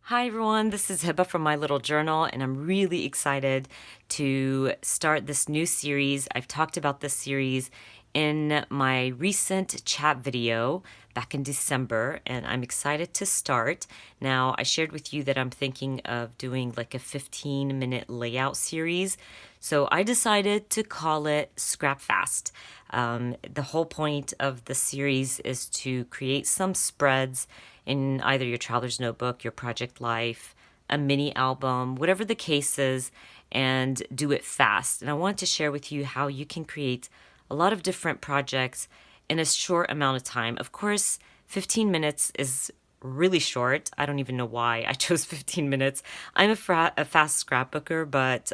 Hi everyone, this is Hiba from My Little Journal, and I'm really excited to start this new series. I've talked about this series in my recent chat video back in December, and I'm excited to start. Now, I shared with you that I'm thinking of doing like a 15-minute layout series, so I decided to call it Scrap Fast. The whole point of the series is to create some spreads in either your traveler's notebook, your project life, a mini album, whatever the case is, and do it fast. And I want to share with you how you can create a lot of different projects in a short amount of time. Of course, 15 minutes is really short. I don't even know why I chose 15 minutes. I'm a fast scrapbooker, but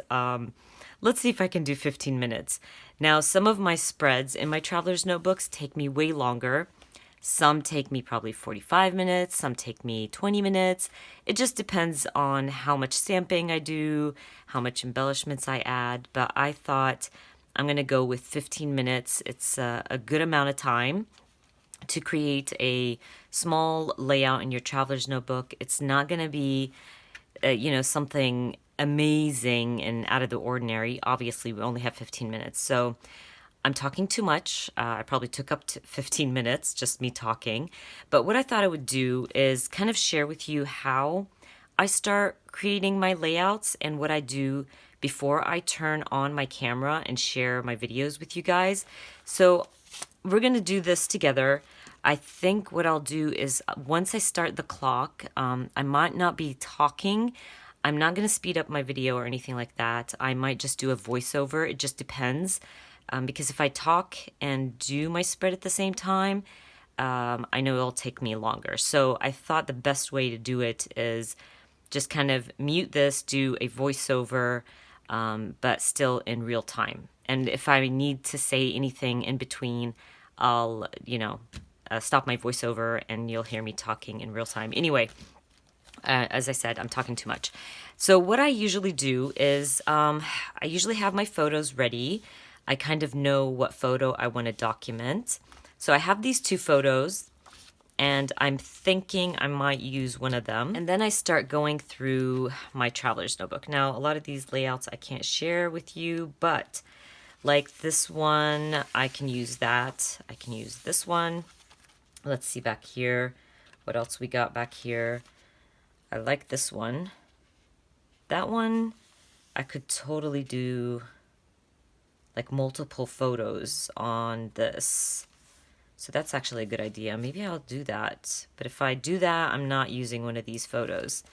let's see if I can do 15 minutes. Now, some of my spreads in my traveler's notebooks take me way longer. Some take me probably 45 minutes, some take me 20 minutes. It just depends on how much stamping I do, how much embellishments I add, but I thought I'm going to go with 15 minutes. It's a good amount of time to create a small layout in your traveler's notebook. It's not going to be, something amazing and out of the ordinary. Obviously, we only have 15 minutes, so I'm talking too much. I probably took up to 15 minutes, just me talking. But what I thought I would do is kind of share with you how I start creating my layouts and what I do before I turn on my camera and share my videos with you guys. So we're going to do this together. I think what I'll do is once I start the clock, I might not be talking. I'm not going to speed up my video or anything like that. I might just do a voiceover. It just depends. Because if I talk and do my spread at the same time, I know it'll take me longer. So I thought the best way to do it is just kind of mute this, do a voiceover, but still in real time. And if I need to say anything in between, I'll, stop my voiceover and you'll hear me talking in real time. Anyway, as I said, I'm talking too much. So what I usually do is I usually have my photos ready. I kind of know what photo I want to document. So I have these two photos and I'm thinking I might use one of them. And then I start going through my traveler's notebook. Now, a lot of these layouts I can't share with you, but like this one, I can use that. I can use this one. Let's see back here. What else we got back here? I like this one. That one, I could totally do like multiple photos on this. So that's actually a good idea. Maybe I'll do that. But if I do that, I'm not using one of these photos.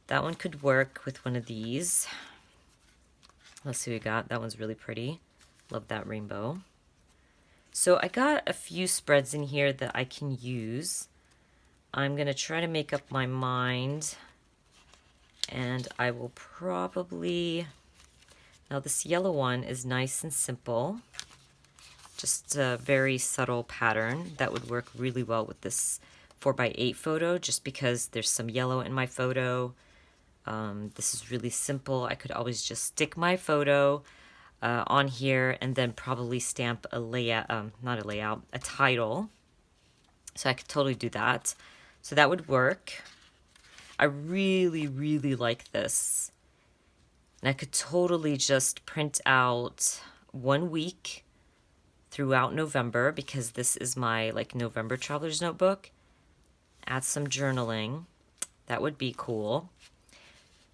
That one could work with one of these. Let's see what we got. That one's really pretty. Love that rainbow. So I got a few spreads in here that I can use. I'm going to try to make up my mind. And I will probably... Now this yellow one is nice and simple, just a very subtle pattern that would work really well with this 4x8 photo just because there's some yellow in my photo. This is really simple. I could always just stick my photo on here and then probably stamp a layout, not a layout, a title. So I could totally do that. So that would work. I really, really like this. And I could totally just print out 1 week throughout November because this is my like November traveler's notebook. Add some journaling. That would be cool.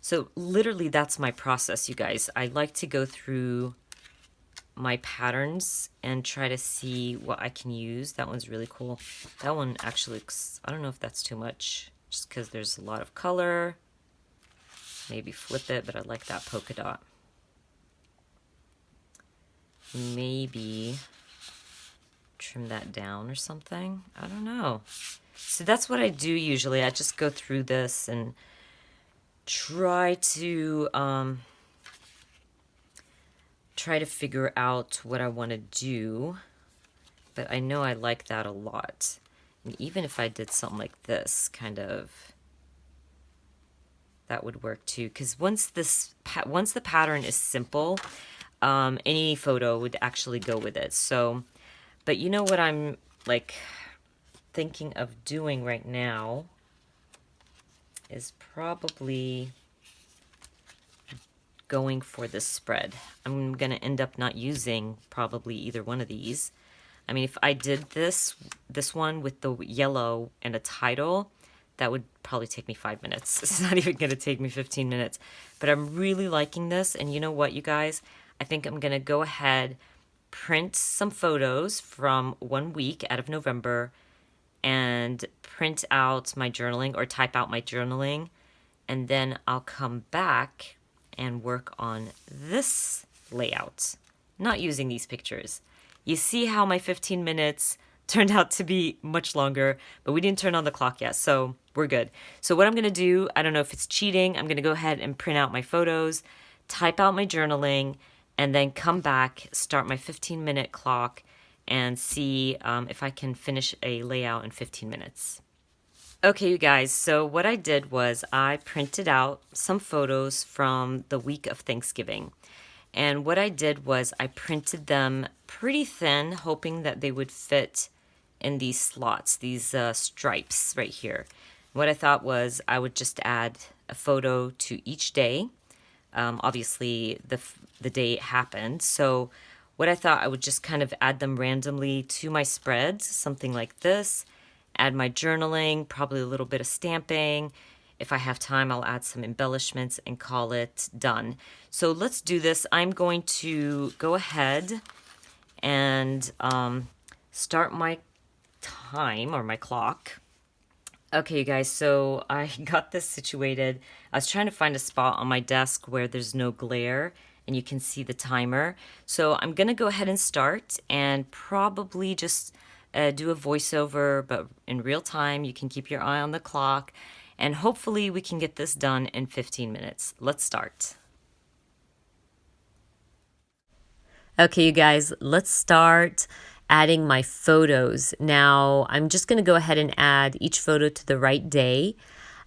So literally that's my process, you guys. I like to go through my patterns and try to see what I can use. That one's really cool. That one actually looks, I don't know if that's too much just because there's a lot of color. Maybe flip it, but I like that polka dot. Maybe trim that down or something. I don't know. So that's what I do usually. I just go through this and try to figure out what I want to do. But I know I like that a lot. And even if I did something like this, kind of, that would work too, because once the pattern is simple, any photo would actually go with it. So, but you know what I'm like thinking of doing right now is probably going for this spread. I'm going to end up not using probably either one of these. I mean, if I did this one with the yellow and a title, that would probably take me 5 minutes. It's not even going to take me 15 minutes. But I'm really liking this. And you know what, you guys? I think I'm going to go ahead, print some photos from 1 week out of November, and print out my journaling or type out my journaling. And then I'll come back and work on this layout, not using these pictures. You see how my 15 minutes turned out to be much longer, but we didn't turn on the clock yet, so we're good. So what I'm going to do, I don't know if it's cheating, I'm going to go ahead and print out my photos, type out my journaling, and then come back, start my 15-minute clock, and see if I can finish a layout in 15 minutes. Okay, you guys, so what I did was I printed out some photos from the week of Thanksgiving. And what I did was I printed them pretty thin, hoping that they would fit in these slots, these stripes right here. What I thought was I would just add a photo to each day. Obviously, the day it happened. So what I thought I would just kind of add them randomly to my spreads, something like this. Add my journaling, probably a little bit of stamping. If I have time, I'll add some embellishments and call it done. So let's do this. I'm going to go ahead and start my time or my clock. Okay, you guys, so I got this situated. I was trying to find a spot on my desk where there's no glare and you can see the timer. So I'm going to go ahead and start and probably just do a voiceover, but in real time. You can keep your eye on the clock, and hopefully we can get this done in 15 minutes. Let's start. Okay, you guys, let's start adding my photos. Now, I'm just going to go ahead and add each photo to the right day.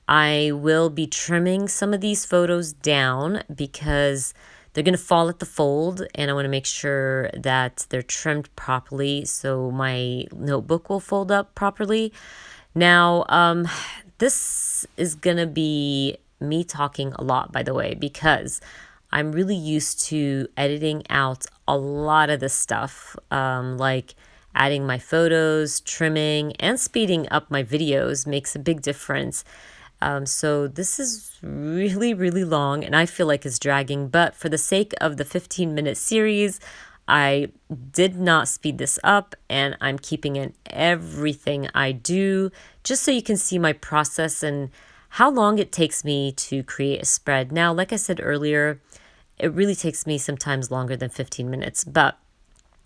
I will be trimming some of these photos down because they're going to fall at the fold, and I want to make sure that they're trimmed properly so my notebook will fold up properly. Now, this is going to be me talking a lot, by the way, because I'm really used to editing out a lot of this stuff, like adding my photos, trimming, and speeding up my videos makes a big difference. So this is really, really long, and I feel like it's dragging, but for the sake of the 15-minute series, I did not speed this up, and I'm keeping in everything I do just so you can see my process and how long it takes me to create a spread. Now, like I said earlier, it really takes me sometimes longer than 15 minutes, but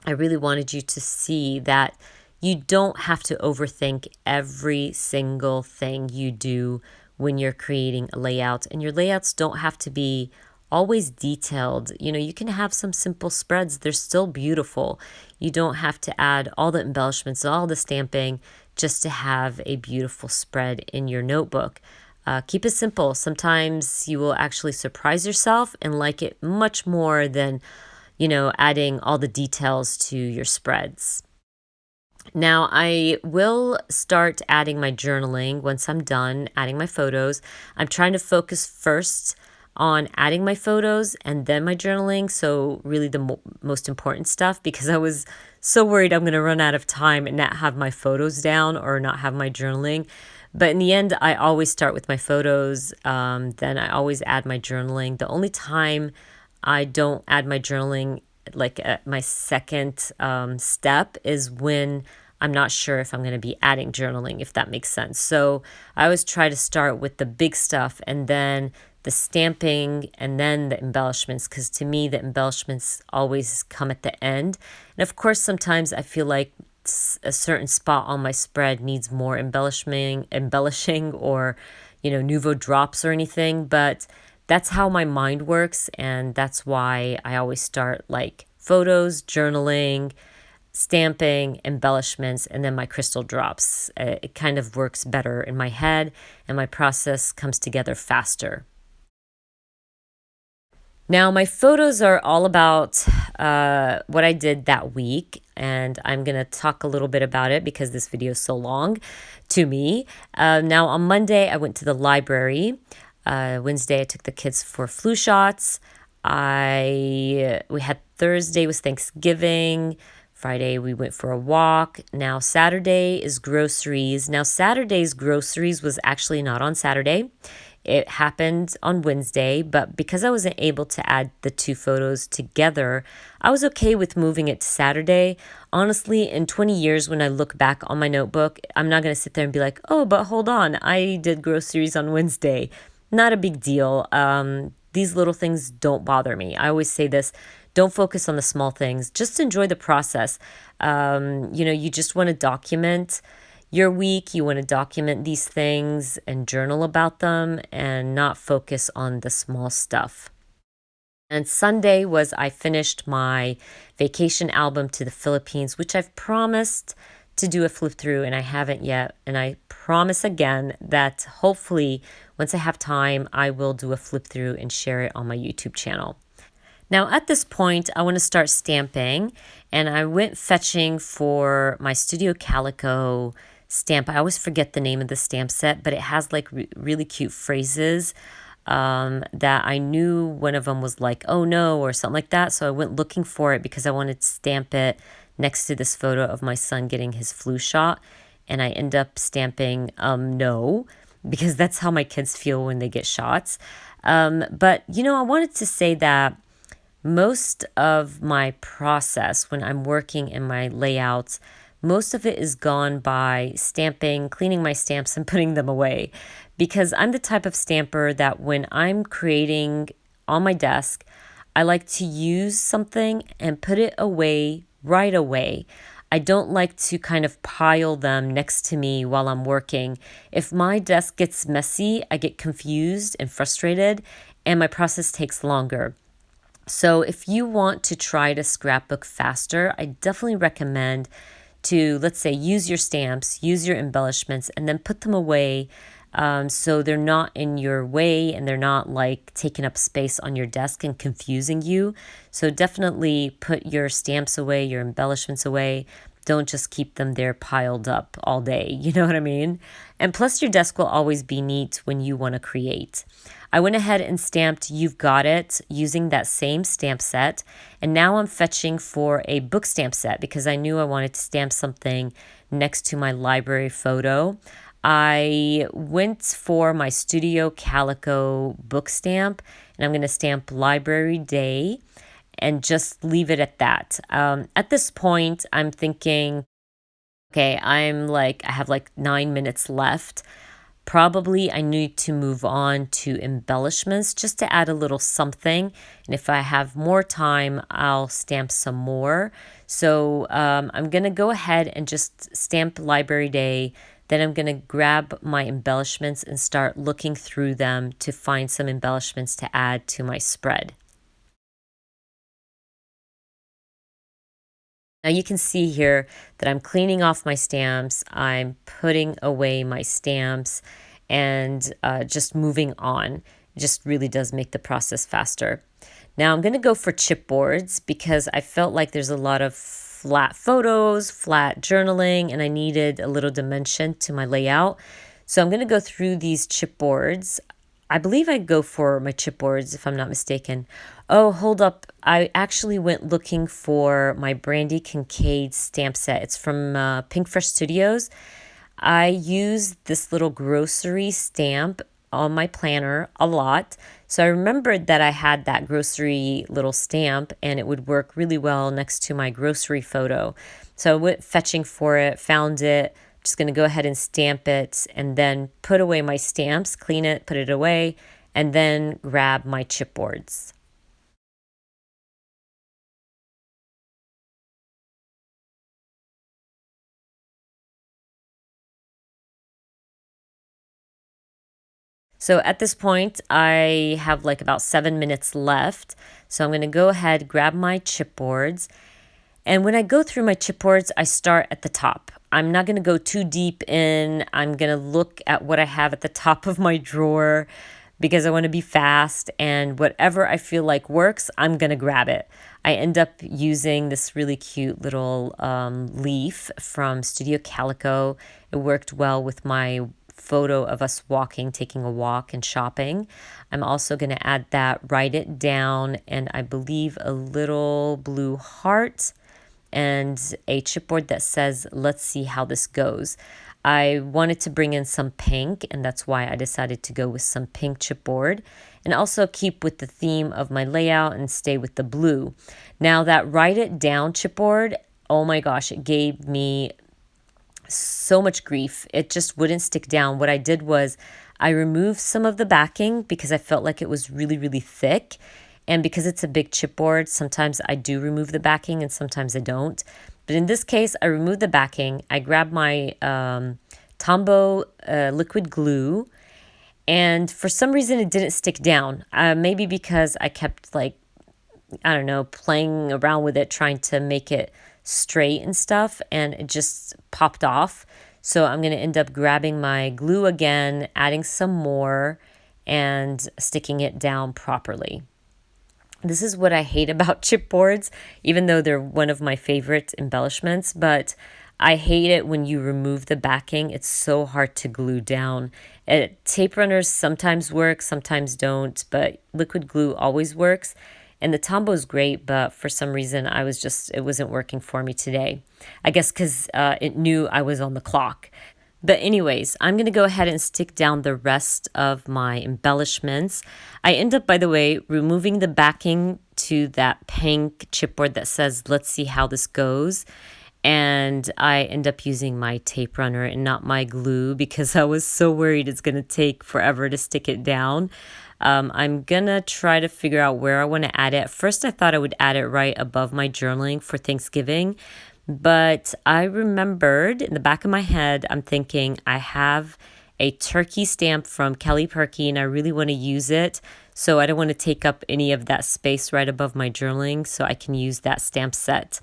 I really wanted you to see that you don't have to overthink every single thing you do when you're creating a layout, and your layouts don't have to be always detailed. You know, you can have some simple spreads. They're still beautiful. You don't have to add all the embellishments, all the stamping, just to have a beautiful spread in your notebook. Keep it simple. Sometimes you will actually surprise yourself and like it much more than, adding all the details to your spreads. Now, I will start adding my journaling once I'm done adding my photos. I'm trying to focus first on adding my photos and then my journaling. So really the most important stuff, because I was so worried I'm going to run out of time and not have my photos down or not have my journaling. But in the end, I always start with my photos. Then I always add my journaling. The only time I don't add my journaling, like my second step, is when I'm not sure if I'm going to be adding journaling, if that makes sense. So I always try to start with the big stuff and then the stamping and then the embellishments, because to me the embellishments always come at the end. And of course, sometimes I feel like a certain spot on my spread needs more embellishing or nouveau drops or anything, but that's how my mind works, and that's why I always start like photos, journaling, stamping, embellishments, and then my crystal drops. It kind of works better in my head, and my process comes together faster. Now, my photos are all about what I did that week, and I'm going to talk a little bit about it because this video is so long to me. Now, on Monday, I went to the library. Wednesday, I took the kids for flu shots. We had Thursday was Thanksgiving. Friday, we went for a walk. Now, Saturday is groceries. Now, Saturday's groceries was actually not on Saturday. It happened on Wednesday, but because I wasn't able to add the two photos together, I was okay with moving it to Saturday. Honestly, in 20 years, when I look back on my notebook, I'm not going to sit there and be like, oh, but hold on, I did groceries on Wednesday. Not a big deal. These little things don't bother me. I always say this, don't focus on the small things. Just enjoy the process. You just want to document your week. You want to document these things and journal about them and not focus on the small stuff. And Sunday was I finished my vacation album to the Philippines, which I've promised to do a flip through and I haven't yet. And I promise again that hopefully once I have time, I will do a flip through and share it on my YouTube channel. Now at this point, I want to start stamping, and I went fetching for my Studio Calico stamp. I always forget the name of the stamp set, but it has like really cute phrases that I knew one of them was like, oh no, or something like that. So I went looking for it because I wanted to stamp it next to this photo of my son getting his flu shot. And I end up stamping no, because that's how my kids feel when they get shots. But, I wanted to say that most of my process when I'm working in my layouts, most of it is gone by stamping, cleaning my stamps, and putting them away. Because I'm the type of stamper that when I'm creating on my desk, I like to use something and put it away right away. I don't like to kind of pile them next to me while I'm working. If my desk gets messy, I get confused and frustrated, and my process takes longer. So if you want to try to scrapbook faster, I definitely recommend to, let's say, use your stamps, use your embellishments, and then put them away so they're not in your way and they're not like taking up space on your desk and confusing you. So definitely put your stamps away, your embellishments away. Don't just keep them there piled up all day. You know what I mean? And plus, your desk will always be neat when you want to create. I went ahead and stamped You've Got It using that same stamp set. And now I'm fetching for a book stamp set because I knew I wanted to stamp something next to my library photo. I went for my Studio Calico book stamp, and I'm going to stamp Library Day and just leave it at that. At this point, I'm thinking, okay, I have like 9 minutes left. Probably I need to move on to embellishments just to add a little something. And if I have more time, I'll stamp some more. So I'm going to go ahead and just stamp Library Day. Then I'm going to grab my embellishments and start looking through them to find some embellishments to add to my spread. Now you can see here that I'm cleaning off my stamps, I'm putting away my stamps, and just moving on. It just really does make the process faster. Now I'm going to go for chipboards because I felt like there's a lot of flat photos, flat journaling, and I needed a little dimension to my layout. So I'm going to go through these chipboards. I believe I go for my chipboards if I'm not mistaken. Oh, hold up. I actually went looking for my Brandy Kincaid stamp set. It's from Pink Fresh Studios. I use this little grocery stamp on my planner a lot. So I remembered that I had that grocery little stamp and it would work really well next to my grocery photo. So I went fetching for it, found it. Just going to go ahead and stamp it and then put away my stamps, clean it, put it away, and then grab my chipboards. So at this point, I have like about 7 minutes left. So I'm going to go ahead, grab my chipboards. And when I go through my chipboards, I start at the top. I'm not going to go too deep in. I'm going to look at what I have at the top of my drawer because I want to be fast, and whatever I feel like works, I'm going to grab it. I end up using this really cute little leaf from Studio Calico. It worked well with my photo of us walking, taking a walk and shopping. I'm also going to add that, write it down, and I believe a little blue heart and a chipboard that says, let's see how this goes. I wanted to bring in some pink, and that's why I decided to go with some pink chipboard, and also keep with the theme of my layout and stay with the blue. Now that write it down chipboard, oh my gosh, it gave me so much grief. It just wouldn't stick down. What I did was I removed some of the backing because I felt like it was really, really thick. And because it's a big chipboard, sometimes I do remove the backing and sometimes I don't. But in this case, I removed the backing. I grabbed my Tombow liquid glue, and for some reason it didn't stick down. Maybe because I kept I don't know, playing around with it, trying to make it straight and stuff, and it just popped off. So I'm going to end up grabbing my glue again, adding some more, and sticking it down properly. This is what I hate about chipboards, even though they're one of my favorite embellishments, but I hate it when you remove the backing. It's so hard to glue down. Tape runners sometimes work, sometimes don't, but liquid glue always works. And the Tombow is great, but for some reason it wasn't working for me today. I guess because it knew I was on the clock. But anyways, I'm going to go ahead and stick down the rest of my embellishments. I end up, by the way, removing the backing to that pink chipboard that says, let's see how this goes. And I end up using my tape runner and not my glue because I was so worried it's going to take forever to stick it down. I'm going to try to figure out where I want to add it. First, I thought I would add it right above my journaling for Thanksgiving. But I remembered in the back of my head, I'm thinking I have a turkey stamp from Kelly Perky and I really want to use it. So I don't want to take up any of that space right above my journaling, so I can use that stamp set.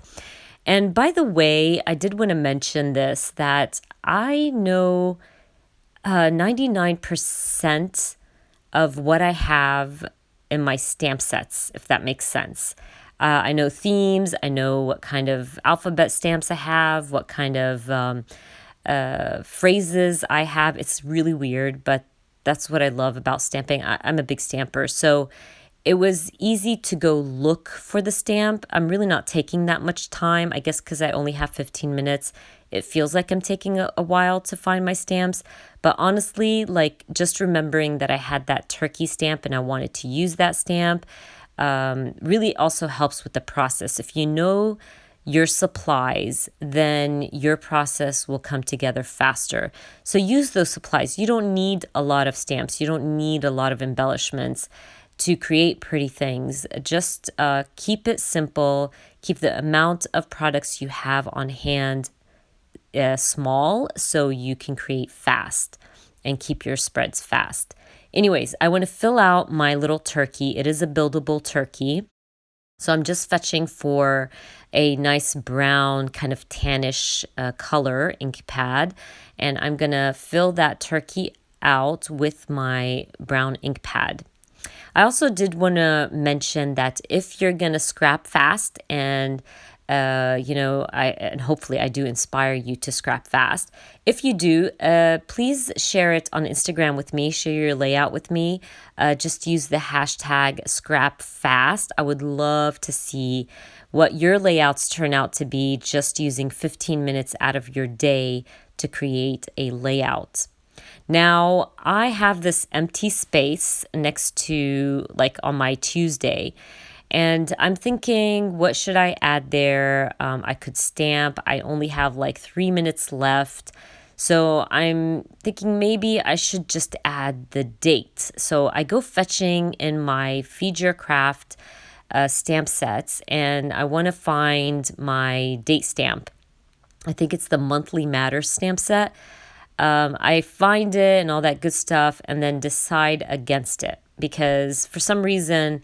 And by the way, I did want to mention this, that I know 99% of what I have in my stamp sets, if that makes sense. I know themes, I know what kind of alphabet stamps I have, what kind of phrases I have. It's really weird, but that's what I love about stamping. I'm a big stamper, so it was easy to go look for the stamp. I'm really not taking that much time, I guess because I only have 15 minutes. It feels like I'm taking a while to find my stamps, but honestly, just remembering that I had that turkey stamp and I wanted to use that stamp, really also helps with the process. If you know your supplies, then your process will come together faster. So use those supplies. You don't need a lot of stamps. You don't need a lot of embellishments to create pretty things. Just keep it simple. Keep the amount of products you have on hand small so you can create fast and keep your spreads fast. Anyways, I want to fill out my little turkey. It is a buildable turkey. So I'm just fetching for a nice brown kind of tannish color ink pad. And I'm going to fill that turkey out with my brown ink pad. I also did want to mention that if you're going to scrap fast and and hopefully I do inspire you to scrap fast. If you do, please share it on Instagram with me, share your layout with me. Just use the hashtag #ScrapFast. I would love to see what your layouts turn out to be just using 15 minutes out of your day to create a layout. Now, I have this empty space next to, on my Tuesday, and I'm thinking, what should I add there? I could stamp. I only have 3 minutes left. So I'm thinking maybe I should just add the date. So I go fetching in my Feed Your Craft stamp sets, and I want to find my date stamp. I think it's the Monthly Matters stamp set. I find it and all that good stuff and then decide against it because for some reason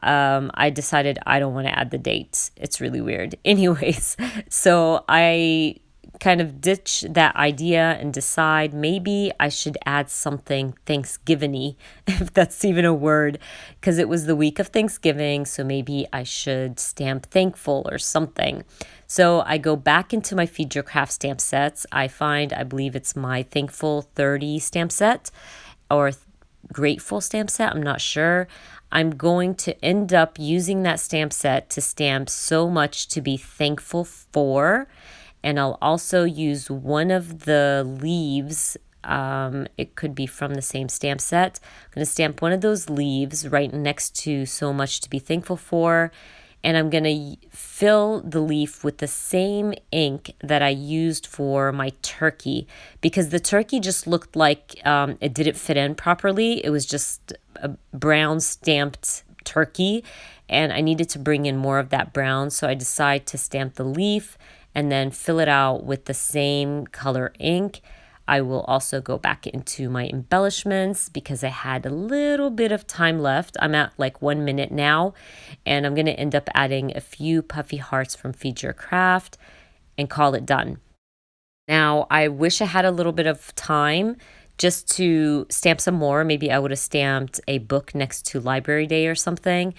I decided I don't want to add the dates. It's really weird. Anyways, so I kind of ditch that idea and decide maybe I should add something Thanksgiving-y, if that's even a word, because it was the week of Thanksgiving, so maybe I should stamp thankful or something. So I go back into my Feed Your Craft stamp sets. I believe it's my Thankful 30 stamp set or Grateful stamp set, I'm not sure. I'm going to end up using that stamp set to stamp so much to be thankful for. And I'll also use one of the leaves. It could be from the same stamp set. I'm going to stamp one of those leaves right next to so much to be thankful for. And I'm going to fill the leaf with the same ink that I used for my turkey, because the turkey just looked like it didn't fit in properly. It was just a brown stamped turkey, and I needed to bring in more of that brown. So I decided to stamp the leaf and then fill it out with the same color ink. I will also go back into my embellishments because I had a little bit of time left. I'm at like 1 minute now, and I'm going to end up adding a few puffy hearts from Feed Your Craft and call it done. Now, I wish I had a little bit of time just to stamp some more. Maybe I would have stamped a book next to Library Day or something.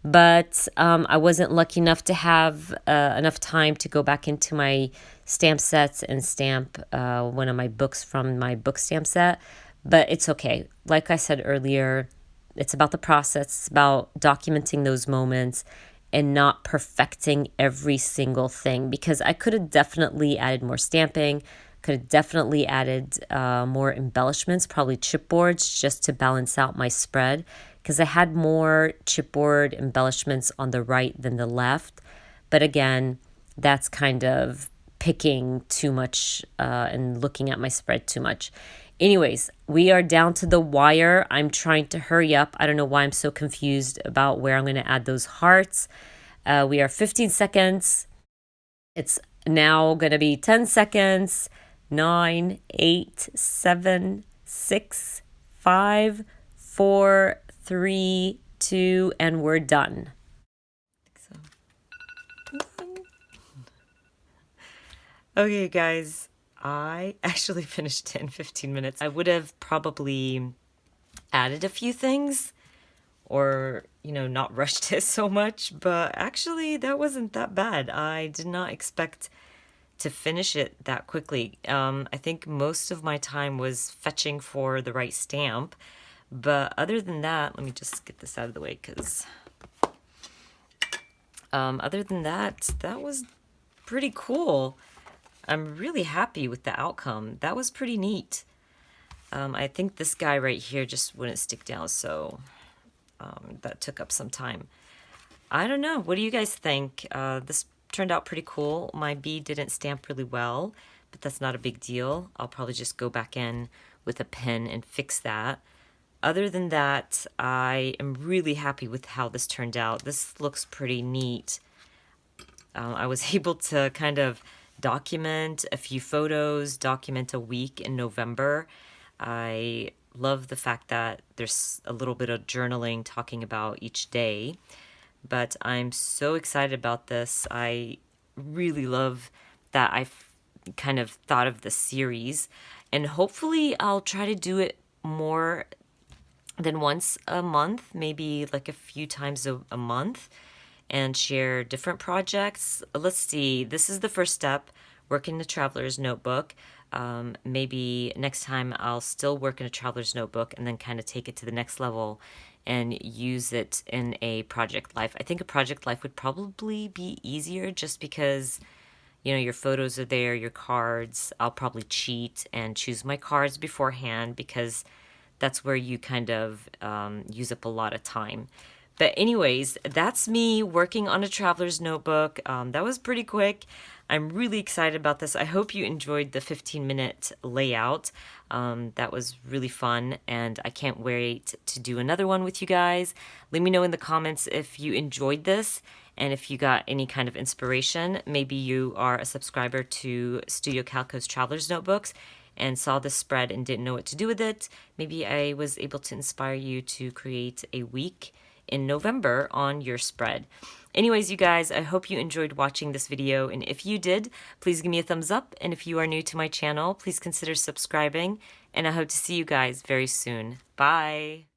But I wasn't lucky enough to have enough time to go back into my stamp sets and stamp one of my books from my book stamp set. But it's okay. Like I said earlier, it's about the process. It's about documenting those moments and not perfecting every single thing, because I could have definitely added more stamping, could have definitely added more embellishments, probably chipboards, just to balance out my spread, because I had more chipboard embellishments on the right than the left. But again, that's kind of picking too much and looking at my spread too much. Anyways, we are down to the wire. I'm trying to hurry up. I don't know why I'm so confused about where I'm going to add those hearts. We are 15 seconds. It's now going to be 10 seconds. 9, 8, 7, 6, 5, 4, 3, 2, and we're done. Okay, guys, I actually finished in 15 minutes. I would have probably added a few things or, not rushed it so much, but actually that wasn't that bad. I did not expect to finish it that quickly. I think most of my time was fetching for the right stamp. But other than that, let me just get this out of the way, because other than that, that was pretty cool. I'm really happy with the outcome. That was pretty neat. I think this guy right here just wouldn't stick down, so that took up some time. I don't know. What do you guys think? This turned out pretty cool. My bead didn't stamp really well, but that's not a big deal. I'll probably just go back in with a pen and fix that. Other than that, I am really happy with how this turned out. This looks pretty neat. I was able to kind of document a few photos, document a week in November. I love the fact that there's a little bit of journaling talking about each day. But I'm so excited about this. I really love that I've kind of thought of the series. And hopefully I'll try to do it more than once a month, maybe like a few times a month, and share different projects. Let's see, this is the first step, work in the Traveler's Notebook. Maybe next time I'll still work in a Traveler's Notebook and then kind of take it to the next level and use it in a Project Life. I think a Project Life would probably be easier just because, your photos are there, your cards. I'll probably cheat and choose my cards beforehand because that's where you kind of use up a lot of time. But anyways, that's me working on a Traveler's Notebook. That was pretty quick. I'm really excited about this. I hope you enjoyed the 15-minute layout. That was really fun, and I can't wait to do another one with you guys. Let me know in the comments if you enjoyed this and if you got any kind of inspiration. Maybe you are a subscriber to Studio Calco's Traveler's Notebooks and saw this spread and didn't know what to do with it. Maybe I was able to inspire you to create a week in November on your spread. Anyways, you guys, I hope you enjoyed watching this video, and if you did, please give me a thumbs up, and if you are new to my channel, please consider subscribing, and I hope to see you guys very soon. Bye!